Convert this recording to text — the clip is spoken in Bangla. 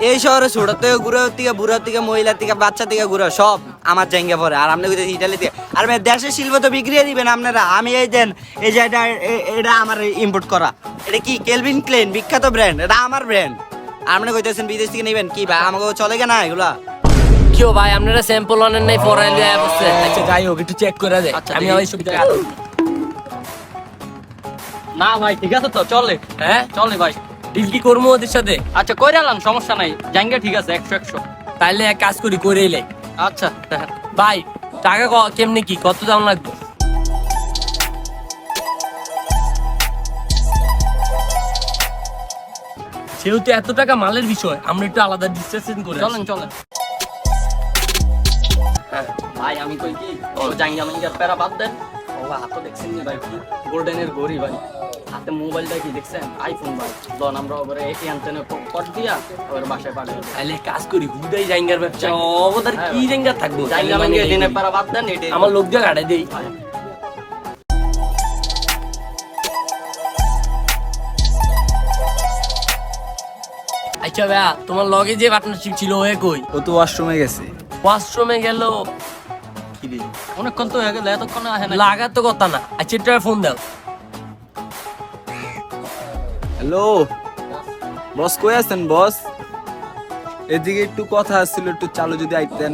এই শহরে ছোট থেকে ঘুরার থেকে বুড়ার থেকে মহিলার থেকে বাচ্চা থেকে ঘুরা সব আমার জায়গা পড়ে। আর আপনি কইতেছেন ইটালি থেকে। আর ভাই দেশের শিল্প তো বিক্রিয়ে দিবেন আপনারা। আমি এই দেন এই যে এটা আমার ইম্পোর্ট করা। এটা কি কেলভিন ক্লেন বিখ্যাত ব্র্যান্ড, এটা আমার ব্র্যান্ড। আপনি কইতেছেন বিদেশ থেকে নেবেন কি ভাই? আমাকে চলে না এগুলা? কেউ ভাই আপনারা স্যাম্পল আনেন নাই ফরাইলে বসে। আচ্ছা যাই হোক একটু চেক করে দে। আমি ওই সুবিধা না ভাই ঠিক আছে তো চলে। হ্যাঁ চলে ভাই। ডিল কি করবো ওদের সাথে? আচ্ছা কইরা আলাম, সমস্যা নাই, জাঙ্গা ঠিক আছে 100 তাইলে এক কাজ করি করে এলে। আচ্ছা ভাই টাকা কেমনি কি কত দাম লাগবে? সেহেতু এত টাকা মালের বিষয়, আমরা একটু আলাদা ডিসকাশন করি। চলেন চলেন। ভাই আমি কই কি জাঙ্গা মাঙ্গার প্যারা বাদ দেন। ও হাতে দেখছেন নি ভাই কি গোল্ডেনের ঘড়ি ভাই, হাতে মোবাইলটা কি দেখছেন? আইফোন ভাই। লন আমরা ওপরে এই অ্যান্টেনা কট দিয়া ওর বাসায় পাঠিয়ে দেব। তাইলে কাজ করি হুদাই জাঙ্গার ব্যবসা অবদার কি জাঙ্গা থাকবো? জাঙ্গা মাঙ্গা দিনের প্যারা বাদ দেন। এটা আমার লোক দিয়ে কাটাই দেই। আচ্ছা ভাইয়া তোমার লগে যে পার্টনারশিপ ছিল ওয়ে কই? ও তো ওয়াশরুমে গেছে। ওয়াশরুমে গেল। কি রে? অনেকক্ষণ তো হয়ে গেল, এতক্ষণ আসে না। লাগার তো কথা না। আচ্ছা এটা ফোন দাও। হ্যালো বস, কই আছেন বস? এদিকে একটু কথা ছিল, একটু চালু যদি আইতেন।